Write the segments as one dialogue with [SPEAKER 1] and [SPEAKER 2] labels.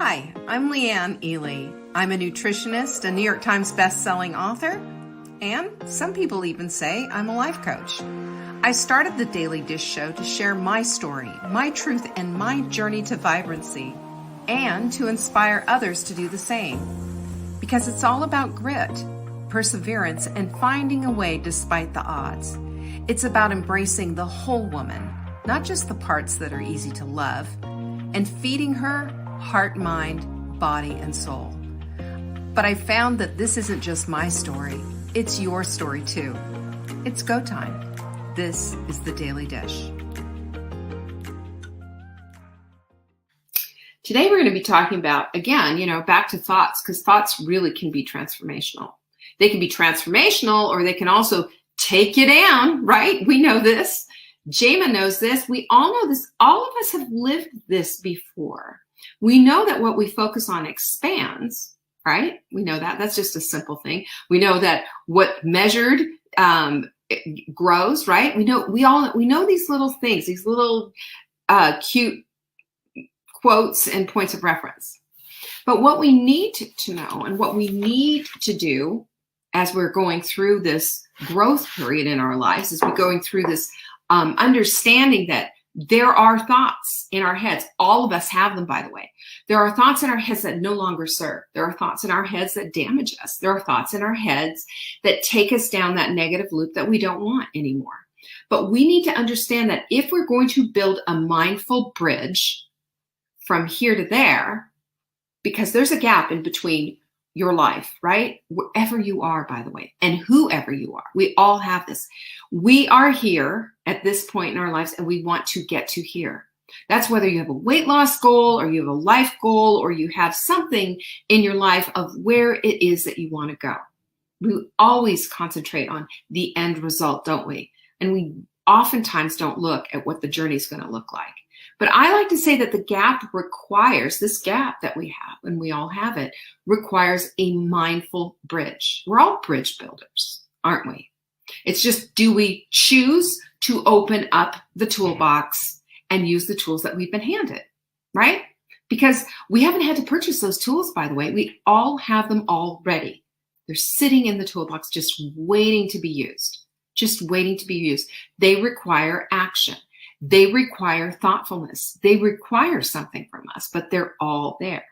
[SPEAKER 1] Hi, I'm Leanne Ely. I'm a nutritionist, a New York Times best-selling author, and some people even say I'm a life coach. I started the Daily Dish Show to share my story, my truth, and my journey to vibrancy, and to inspire others to do the same. Because it's all about grit, perseverance, and finding a way despite the odds. It's about embracing the whole woman, not just the parts that are easy to love, and feeding her heart, mind, body, and soul. But I found that this isn't just my story, it's your story too. It's go time. This is the Daily Dish. Today we're going to be talking about, again, back to thoughts, because thoughts really can be transformational. They can be transformational, or they can also take you down, right? We know this. Jema knows this. We all know this. All of us have lived this before. We know that what we focus on expands, right? We know that. That's just a simple thing. We know that what measured grows, right? We know these little things, these little cute quotes and points of reference. But what we need to know, and what we need to do as we're going through this growth period in our lives, is we're going through this understanding that there are thoughts in our heads. All of us have them, by the way. There are thoughts in our heads that no longer serve. There are thoughts in our heads that damage us. There are thoughts in our heads that take us down that negative loop that we don't want anymore. But we need to understand that if we're going to build a mindful bridge from here to there, because there's a gap in between your life, right? Wherever you are, by the way, and whoever you are, we all have this. We are here at this point in our lives, and we want to get to here. That's whether you have a weight loss goal, or you have a life goal, or you have something in your life of where it is that you want to go. We always concentrate on the end result, don't we? And we oftentimes don't look at what the journey is going to look like. But I like to say that the gap requires, this gap that we have, and we all have it, requires a mindful bridge. We're all bridge builders, aren't we? It's just, do we choose to open up the toolbox and use the tools that we've been handed, right? Because we haven't had to purchase those tools, by the way. We all have them already. They're sitting in the toolbox, just waiting to be used, just waiting to be used. They require action. They require thoughtfulness. They require something from us, but they're all there.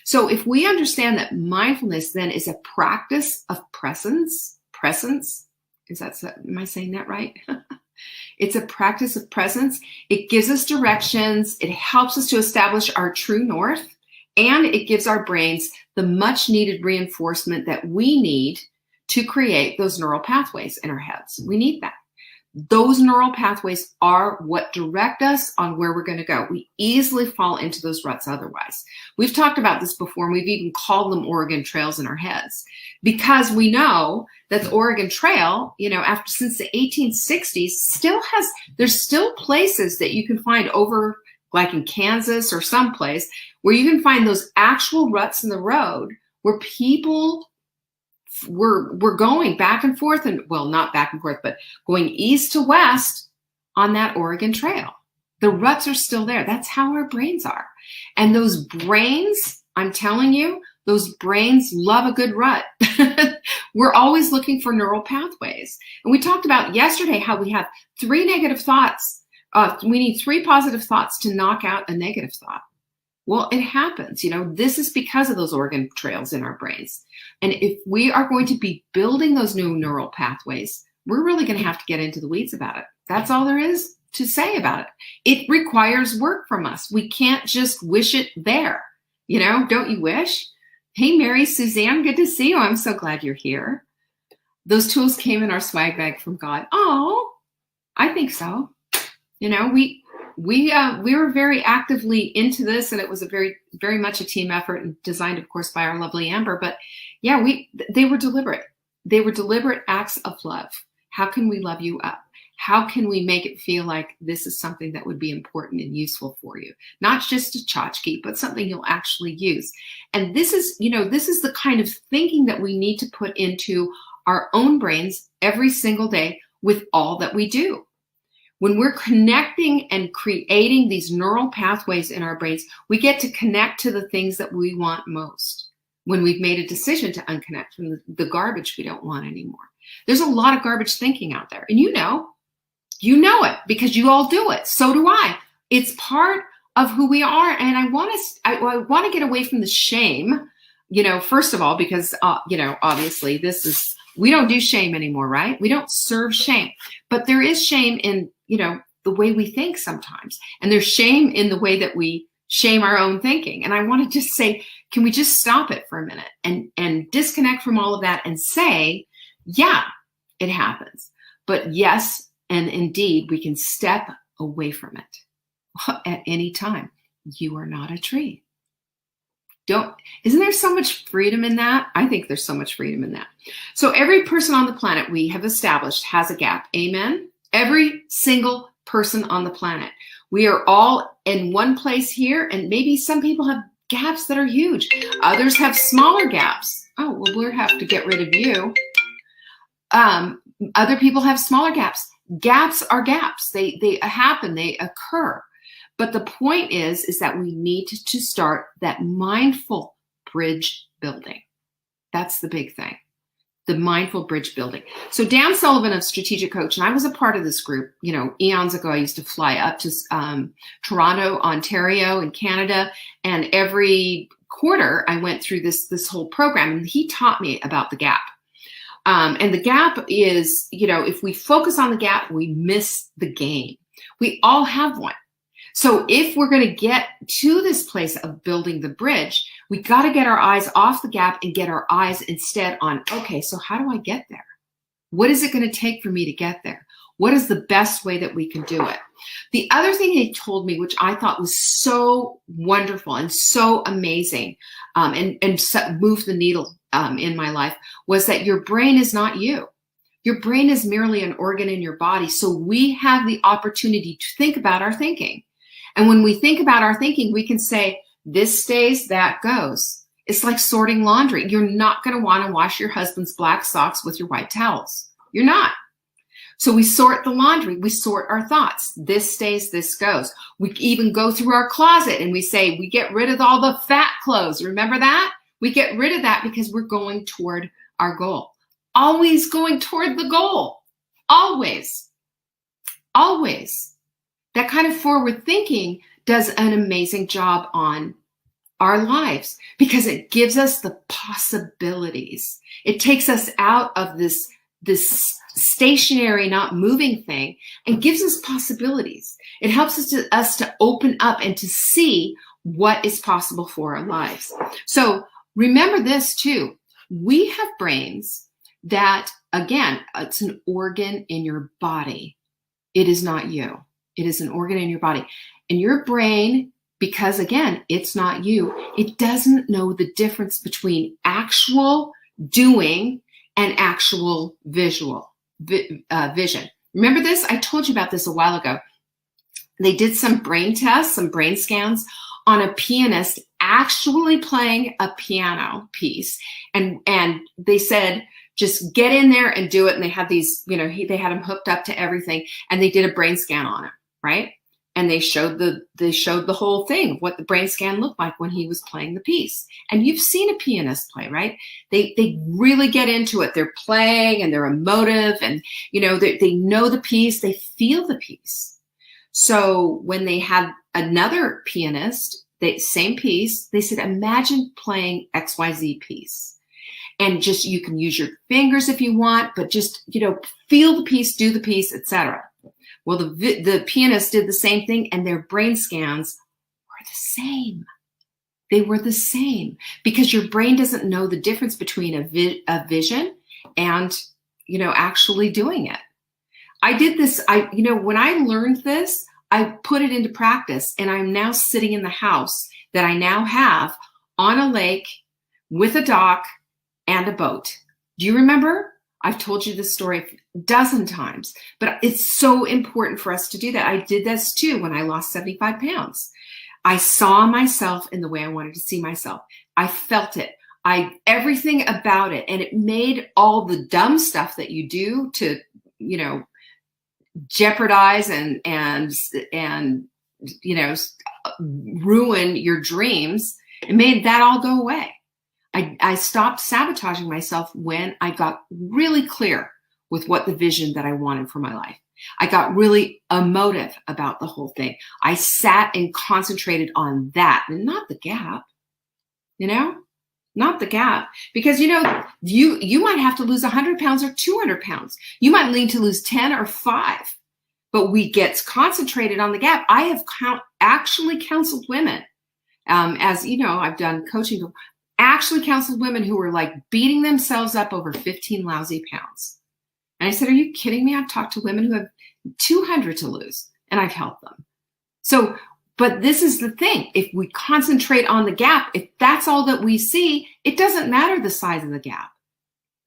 [SPEAKER 1] So if we understand that mindfulness then is a practice of presence, am I saying that right? It's a practice of presence. It gives us directions. It helps us to establish our true north, and it gives our brains the much needed reinforcement that we need to create those neural pathways in our heads. We need that. Those neural pathways are what direct us on where we're going to go. We easily fall into those ruts otherwise. We've talked about this before, and we've even called them Oregon trails in our heads, because we know that the Oregon Trail, since the 1860s, there's still places that you can find over, like in Kansas or someplace, where you can find those actual ruts in the road where people we're going back and forth, and well, not back and forth, but going east to west on that Oregon Trail. The ruts are still there. That's how our brains are. And those brains, I'm telling you, those brains love a good rut. We're always looking for neural pathways. And we talked about yesterday how we have 3 negative thoughts. We need 3 positive thoughts to knock out a negative thought. Well, it happens. This is because of those Oregon trails in our brains. And if we are going to be building those new neural pathways, we're really going to have to get into the weeds about it. That's all there is to say about it. It requires work from us. We can't just wish it there. Don't you wish? Hey, Mary Suzanne, good to see you. I'm so glad you're here. Those tools came in our swag bag from God. Oh, I think so. We were very actively into this, and it was a very, very much a team effort, and designed, of course, by our lovely Amber. But yeah, they were deliberate. They were deliberate acts of love. How can we love you up? How can we make it feel like this is something that would be important and useful for you? Not just a tchotchke, but something you'll actually use. And this is the kind of thinking that we need to put into our own brains every single day with all that we do. When we're connecting and creating these neural pathways in our brains, we get to connect to the things that we want most when we've made a decision to unconnect from the garbage we don't want anymore. There's a lot of garbage thinking out there, and you know it because you all do it. So do I. It's part of who we are, and I want to get away from the shame. First of all, because obviously we don't do shame anymore, right? We don't serve shame, but there is shame in the way we think sometimes, and there's shame in the way that we shame our own thinking. And I want to just say, can we just stop it for a minute and disconnect from all of that and say, yeah, it happens, but yes, and indeed, we can step away from it at any time. You are not a tree. Isn't there so much freedom in that? I think there's so much freedom in that. So every person on the planet we have established has a gap. Amen? Every single person on the planet. We are all in one place here, and maybe some people have gaps that are huge. Others have smaller gaps. Oh, well, we'll have to get rid of you. Other people have smaller gaps. Gaps are gaps. They happen. They occur. But the point is that we need to start that mindful bridge building. That's the big thing. The mindful bridge building. So Dan Sullivan of Strategic Coach, and I was a part of this group, eons ago. I used to fly up to Toronto, Ontario in Canada. And every quarter I went through this whole program, and he taught me about the gap. And the gap is, if we focus on the gap, we miss the game. We all have one. So if we're going to get to this place of building the bridge, we got to get our eyes off the gap and get our eyes instead on, okay, so how do I get there? What is it going to take for me to get there? What is the best way that we can do it? The other thing he told me, which I thought was so wonderful and so amazing, and moved the needle in my life, was that your brain is not you. Your brain is merely an organ in your body. So we have the opportunity to think about our thinking. And when we think about our thinking, we can say, this stays, that goes. It's like sorting laundry. You're not going to want to wash your husband's black socks with your white towels. You're not. So we sort the laundry. We sort our thoughts. This stays, this goes. We even go through our closet and we say, we get rid of all the fat clothes. Remember that? We get rid of that because we're going toward our goal. Always going toward the goal. Always. Always. That kind of forward thinking does an amazing job on our lives because it gives us the possibilities. It takes us out of this stationary, not moving thing and gives us possibilities. It helps us to open up and to see what is possible for our lives. So remember this too. We have brains that, again, it's an organ in your body. It is not you. It is an organ in your body. And your brain, because again, it's not you, it doesn't know the difference between actual doing and actual vision. Remember this? I told you about this a while ago. They did some brain tests, some brain scans on a pianist actually playing a piano piece. And they said, just get in there and do it. And they had these, they had him hooked up to everything, and they did a brain scan on him. Right? And they showed the whole thing, what the brain scan looked like when he was playing the piece. And you've seen a pianist play, right? They really get into it. They're playing and they're emotive, and they know the piece, they feel the piece. So when they had another pianist, same piece, they said, imagine playing XYZ piece. And just, you can use your fingers if you want, but just, feel the piece, do the piece, etc. Well, the pianist did the same thing, and their brain scans were the same. They were the same because your brain doesn't know the difference between a vision and, actually doing it. I did this. When I learned this, I put it into practice, and I'm now sitting in the house that I now have on a lake with a dock and a boat. Do you remember? I've told you this story a dozen times, but it's so important for us to do that. I did this too when I lost 75 pounds. I saw myself in the way I wanted to see myself. I felt it. Everything about it. And it made all the dumb stuff that you do to, jeopardize and ruin your dreams. It made that all go away. I stopped sabotaging myself when I got really clear with what the vision that I wanted for my life. I got really emotive about the whole thing. I sat and concentrated on that and not the gap, not the gap. Because, you might have to lose 100 pounds or 200 pounds. You might need to lose 10 or 5, but we get concentrated on the gap. I have actually counseled women, as you know, I've done coaching, actually counseled women who were like beating themselves up over 15 lousy pounds. And I said, are you kidding me? I've talked to women who have 200 to lose and I've helped them. So, but this is the thing. If we concentrate on the gap, if that's all that we see, it doesn't matter the size of the gap.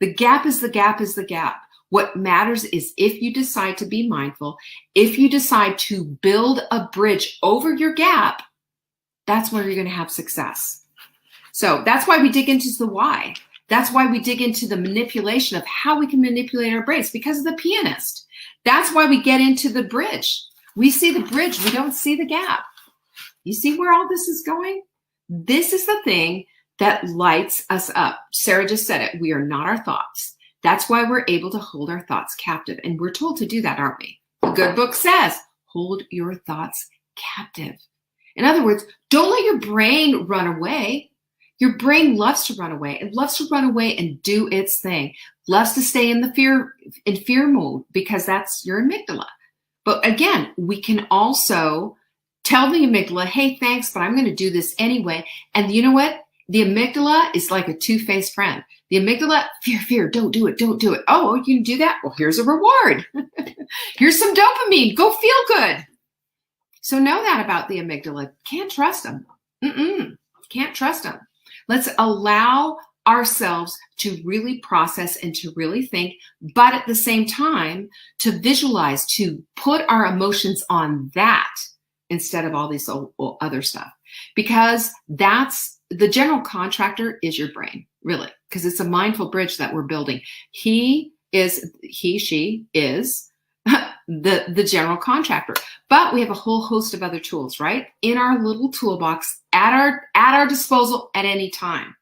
[SPEAKER 1] The gap is the gap is the gap. What matters is if you decide to be mindful, if you decide to build a bridge over your gap, that's where you're going to have success. So that's why we dig into the why. That's why we dig into the manipulation of how we can manipulate our brains, because of the pianist. That's why we get into the bridge. We see the bridge. We don't see the gap. You see where all this is going? This is the thing that lights us up. Sarah just said it. We are not our thoughts. That's why we're able to hold our thoughts captive. And we're told to do that, aren't we? The good book says, hold your thoughts captive. In other words, don't let your brain run away. Your brain loves to run away. It loves to run away and do its thing. Loves to stay in the fear mode because that's your amygdala. But again, we can also tell the amygdala, hey, thanks, but I'm going to do this anyway. And you know what? The amygdala is like a two-faced friend. The amygdala, fear, don't do it, don't do it. Oh, you can do that? Well, here's a reward. Here's some dopamine. Go feel good. So know that about the amygdala. Can't trust them. Can't trust them. Let's allow ourselves to really process and to really think, but at the same time, to visualize, to put our emotions on that instead of all this other stuff. Because that's the general contractor is your brain, really, because it's a mindful bridge that we're building. She is the general contractor. But we have a whole host of other tools, right? In our little toolbox at our disposal at any time.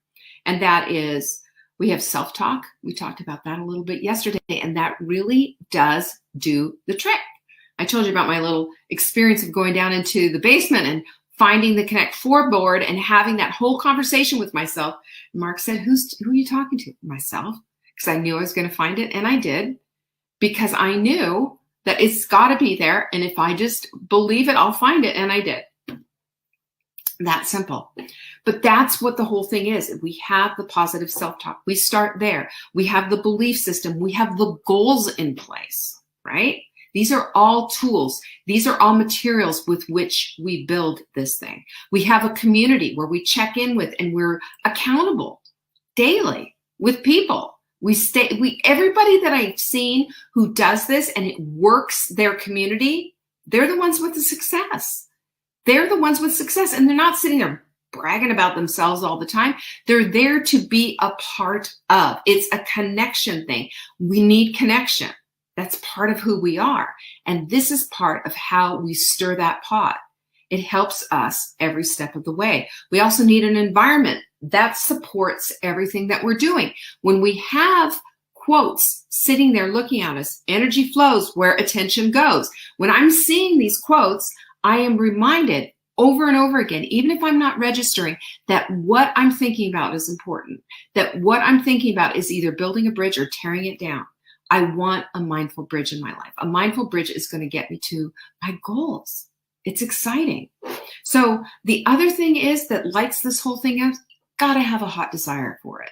[SPEAKER 1] And that is, we have self-talk. We talked about that a little bit yesterday, and that really does do the trick. I told you about my little experience of going down into the basement and finding the Connect 4 board and having that whole conversation with myself. Mark said, who are you talking to? Myself. Because I knew I was going to find it, and I did. Because I knew that it's got to be there, and if I just believe it, I'll find it, and I did. That simple. But that's what the whole thing is. We have the positive self-talk. We start there. We have the belief system. We have the goals in place, right? These are all tools. These are all materials with which we build this thing. We have a community where we check in with, and we're accountable daily with people. Everybody that I've seen who does this and it works their community, they're the ones with the success. They're the ones with success, and they're not sitting there bragging about themselves all the time. They're there to be a part of. It's a connection thing. We need connection. That's part of who we are. And this is part of how we stir that pot. It helps us every step of the way. We also need an environment that supports everything that we're doing. When we have quotes sitting there looking at us, energy flows where attention goes. When I'm seeing these quotes, I am reminded over and over again, even if I'm not registering, that what I'm thinking about is important, that what I'm thinking about is either building a bridge or tearing it down. I want a mindful bridge in my life. A mindful bridge is going to get me to my goals. It's exciting. So the other thing is that lights this whole thing up, got to have a hot desire for it.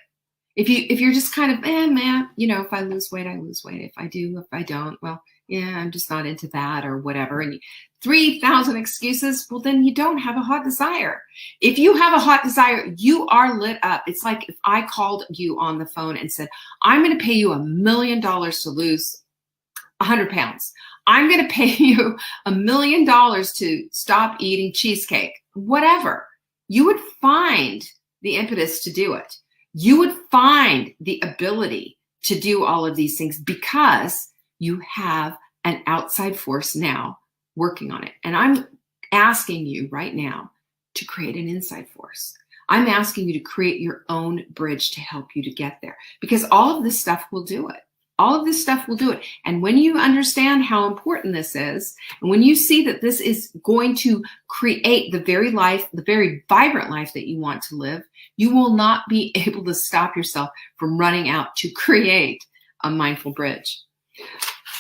[SPEAKER 1] If you're just kind of, man, if I lose weight, I lose weight. If I do, if I don't, well, yeah, I'm just not into that or whatever. And 3,000 excuses, well, then you don't have a hot desire. If you have a hot desire, you are lit up. It's like if I called you on the phone and said, I'm going to pay you $1 million to lose 100 pounds. I'm going to pay you $1 million to stop eating cheesecake, whatever. You would find the impetus to do it. You would find the ability to do all of these things because you have an outside force now working on it. And I'm asking you right now to create an inside force. I'm asking you to create your own bridge to help you to get there, because all of this stuff will do it. All of this stuff will do it. And when you understand how important this is, and when you see that this is going to create the very life, the very vibrant life that you want to live, you will not be able to stop yourself from running out to create a mindful bridge.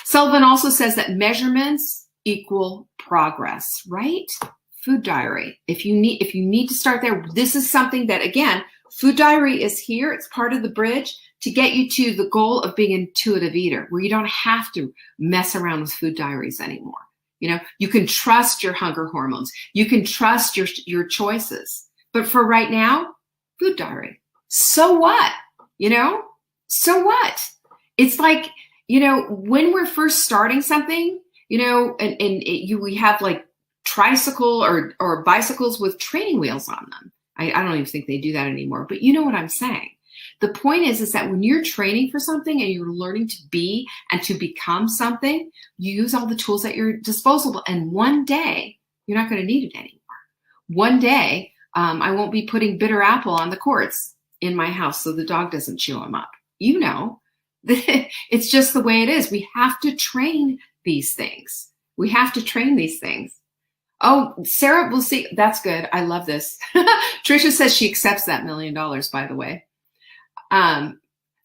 [SPEAKER 1] Sullivan also says that measurements equal progress, right? Food diary. If you need to start there, this is something that, again, food diary is here. It's part of the bridge to get you to the goal of being an intuitive eater, where you don't have to mess around with food diaries anymore. You know, you can trust your hunger hormones. You can trust your choices. But for right now, food diary. So what? You know, so what? It's like, you know, when we're first starting something, you know, we have like tricycle or bicycles with training wheels on them. I don't even think they do that anymore, but you know what I'm saying. The point is that when you're training for something and you're learning to be and to become something, you use all the tools at your disposal. And one day, you're not going to need it anymore. One day, I won't be putting bitter apple on the courts in my house so the dog doesn't chew them up. You know, it's just the way it is. We have to train these things. We have to train these things. Oh, Sarah, we'll see. That's good. I love this. Trisha says she accepts that $1 million, by the way.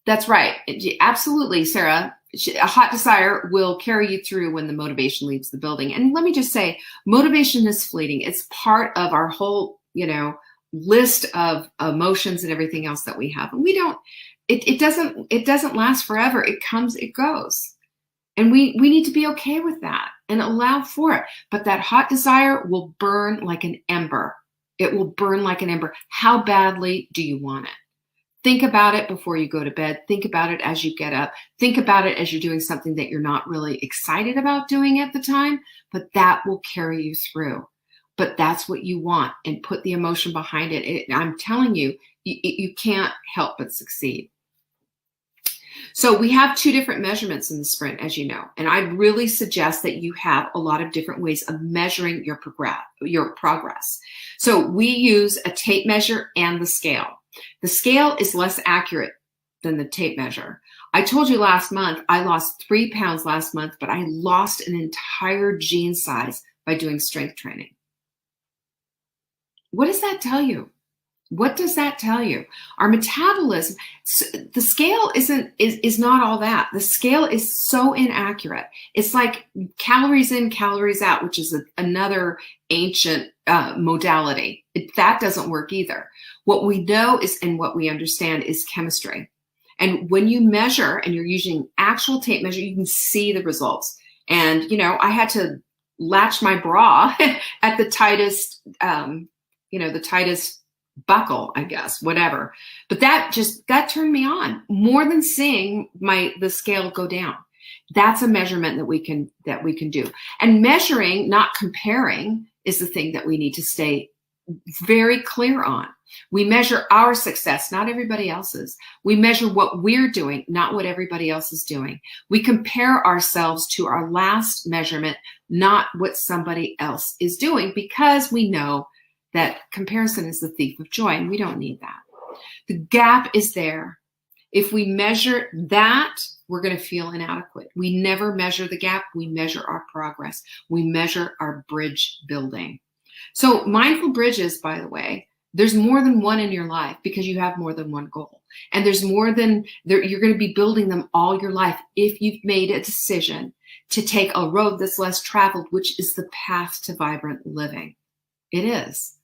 [SPEAKER 1] That's right. Absolutely, Sarah. A hot desire will carry you through when the motivation leaves the building. And let me just say, motivation is fleeting. It's part of our whole, you know, list of emotions and everything else that we have. And we don't, it doesn't last forever. It comes, it goes. And we need to be okay with that and allow for it. But that hot desire will burn like an ember. It will burn like an ember. How badly do you want it? Think about it before you go to bed. Think about it as you get up. Think about it as you're doing something that you're not really excited about doing at the time, but that will carry you through. But that's what you want, and put the emotion behind it. I'm telling you, you can't help but succeed. So we have 2 different measurements in the sprint, as you know, and I really suggest that you have a lot of different ways of measuring your progress. So we use a tape measure and the scale. The scale is less accurate than the tape measure. I told you last month, I lost 3 pounds last month, but I lost an entire jean size by doing strength training. What does that tell you? What does that tell you? Our metabolism, the scale is not all that. The scale is so inaccurate. It's like calories in, calories out, which is another ancient modality. That doesn't work either. What we know is, and what we understand, is chemistry. And when you measure and you're using actual tape measure, you can see the results. And, you know, I had to latch my bra at the tightest, the tightest buckle, I guess, whatever. But that turned me on more than seeing the scale go down. That's a measurement that we can do. And measuring, not comparing, is the thing that we need to stay very clear on. We measure our success, not everybody else's. We measure what we're doing, not what everybody else is doing. We compare ourselves to our last measurement, not what somebody else is doing, because we know that comparison is the thief of joy, and we don't need that. The gap is there. If we measure that, we're going to feel inadequate. We never measure the gap. We measure our progress. We measure our bridge building. So mindful bridges, by the way, there's more than one in your life because you have more than one goal. And there's more than there. You're going to be building them all your life if you've made a decision to take a road that's less traveled, which is the path to vibrant living. It is.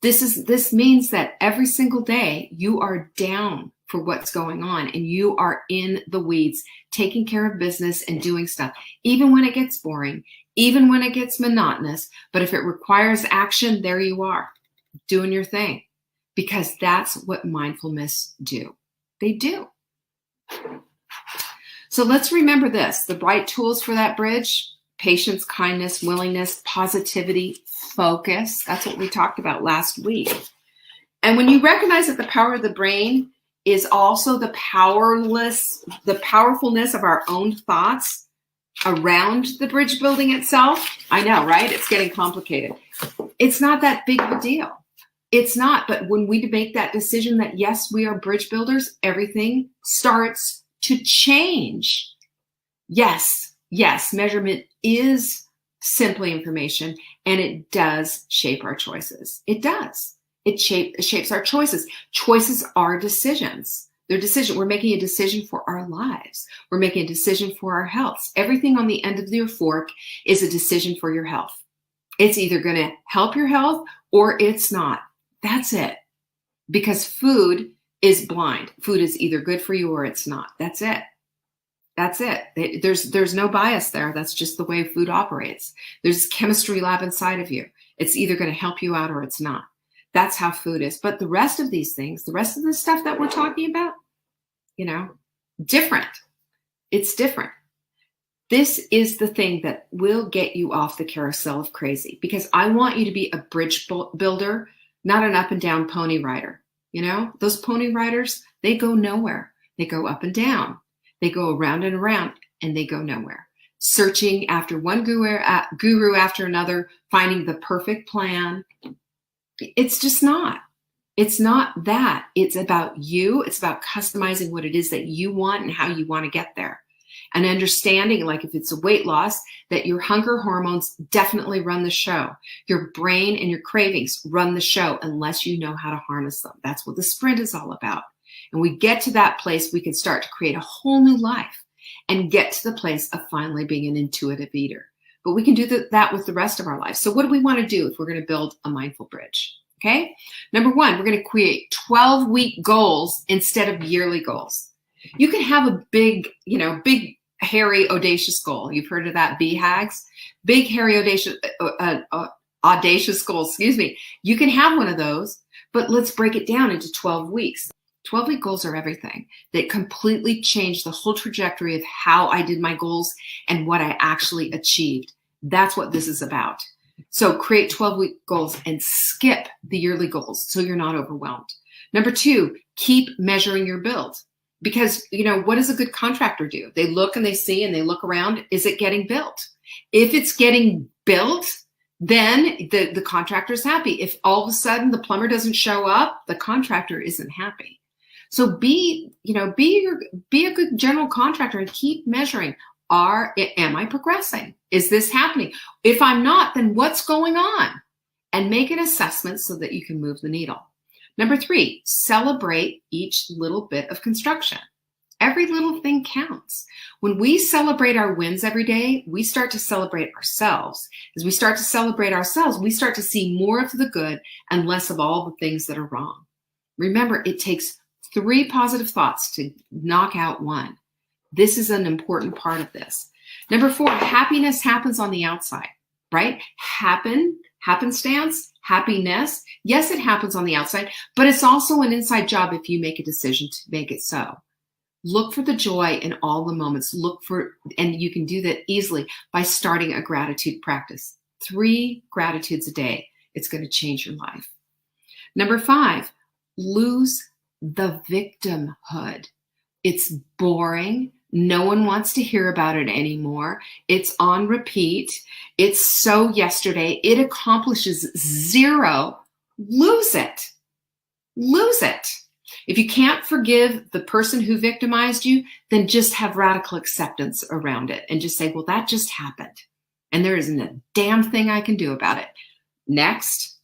[SPEAKER 1] This means that every single day you are down for what's going on and you are in the weeds, taking care of business and doing stuff, even when it gets boring, even when it gets monotonous. But if it requires action, there you are, doing your thing, because that's what mindfulness do. They do. So let's remember this, the right tools for that bridge: patience, kindness, willingness, positivity, focus. That's what we talked about last week. And when you recognize that the power of the brain is also the powerfulness of our own thoughts, around the bridge building itself. I know, right? It's getting complicated. It's not that big of a deal. It's not. But when we make that decision that, yes, we are bridge builders, everything starts to change. Yes, measurement is simply information, and it does shape our choices. It does. It shapes our choices. Choices are decisions. They're decisions. We're making a decision for our lives. We're making a decision for our health. Everything on the end of your fork is a decision for your health. It's either going to help your health or it's not. That's it. Because food is blind. Food is either good for you or it's not. That's it. That's it. There's no bias there. That's just the way food operates. There's a chemistry lab inside of you. It's either going to help you out or it's not. That's how food is. But the rest of these things, the rest of the stuff that we're talking about, different. It's different. This is the thing that will get you off the carousel of crazy, because I want you to be a bridge builder, not an up and down pony rider. Those pony riders, they go nowhere. They go up and down. They go around and around, and they go nowhere. Searching after one guru after another, finding the perfect plan. It's just not. It's not that. It's about you. It's about customizing what it is that you want and how you want to get there. And understanding, like if it's a weight loss, that your hunger hormones definitely run the show. Your brain and your cravings run the show unless you know how to harness them. That's what the sprint is all about. And we get to that place, we can start to create a whole new life and get to the place of finally being an intuitive eater. But we can do that with the rest of our life. So what do we want to do if we're going to build a mindful bridge? Okay. Number one, we're going to create 12-week goals instead of yearly goals. You can have a big, hairy, audacious goal. You've heard of that, BHAGs? Big, hairy, audacious goals, excuse me. You can have one of those, but let's break it down into 12 weeks. 12-week goals are everything. They completely change the whole trajectory of how I did my goals and what I actually achieved. That's what this is about. So create 12-week goals and skip the yearly goals so you're not overwhelmed. Number two, keep measuring your build. Because, what does a good contractor do? They look and they see and they look around. Is it getting built? If it's getting built, then the contractor is happy. If all of a sudden the plumber doesn't show up, the contractor isn't happy. So be a good general contractor and keep measuring. Am I progressing? Is this happening? If I'm not, then what's going on? And make an assessment so that you can move the needle. Number three, celebrate each little bit of construction. Every little thing counts. When we celebrate our wins every day, we start to celebrate ourselves. As we start to celebrate ourselves, we start to see more of the good and less of all the things that are wrong. Remember, it takes 3 positive thoughts to knock out 1. This is an important part of this. Number 4, happiness happens on the outside, right? Happenstance, happiness. Yes, it happens on the outside, but it's also an inside job if you make a decision to make it so. Look for the joy in all the moments. And you can do that easily by starting a gratitude practice. 3 gratitudes a day. It's going to change your life. Number 5, lose the victimhood. It's boring. No one wants to hear about it anymore. It's on repeat. It's so yesterday. It accomplishes 0. Lose it. Lose it. If you can't forgive the person who victimized you, then just have radical acceptance around it and just say, well, that just happened. And there isn't a damn thing I can do about it. Next.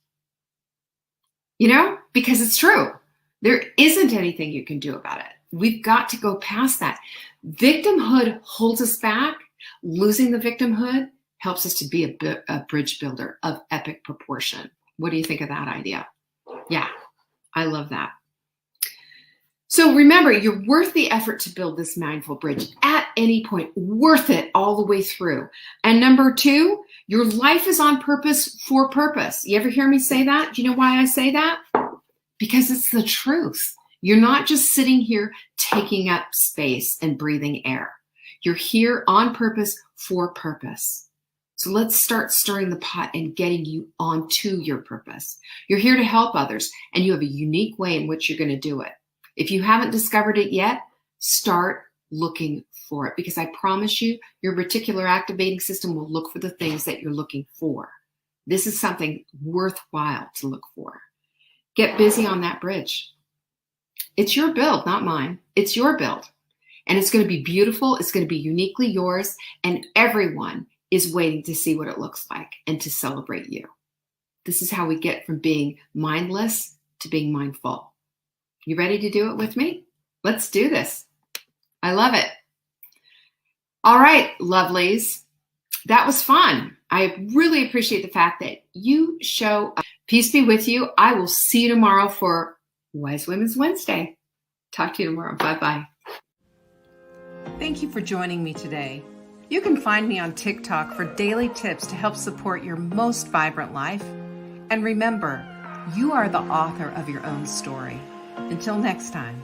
[SPEAKER 1] Because it's true. There isn't anything you can do about it. We've got to go past that. Victimhood holds us back. Losing the victimhood helps us to be a bridge builder of epic proportion. What do you think of that idea? Yeah, I love that. So remember, you're worth the effort to build this mindful bridge at any point, worth it all the way through. And number 2, your life is on purpose for purpose. You ever hear me say that? Do you know why I say that? Because it's the truth. You're not just sitting here taking up space and breathing air. You're here on purpose for purpose. So let's start stirring the pot and getting you onto your purpose. You're here to help others, and you have a unique way in which you're going to do it. If you haven't discovered it yet, start looking for it, because I promise you, your reticular activating system will look for the things that you're looking for. This is something worthwhile to look for. Get busy on that bridge. It's your build, not mine. It's your build. And it's going to be beautiful. It's going to be uniquely yours. And everyone is waiting to see what it looks like and to celebrate you. This is how we get from being mindless to being mindful. You ready to do it with me? Let's do this. I love it. All right, lovelies. That was fun. I really appreciate the fact that you show up. Peace be with you. I will see you tomorrow for Wise Women's Wednesday. Talk to you tomorrow. Bye-bye. Thank you for joining me today. You can find me on TikTok for daily tips to help support your most vibrant life. And remember, you are the author of your own story. Until next time.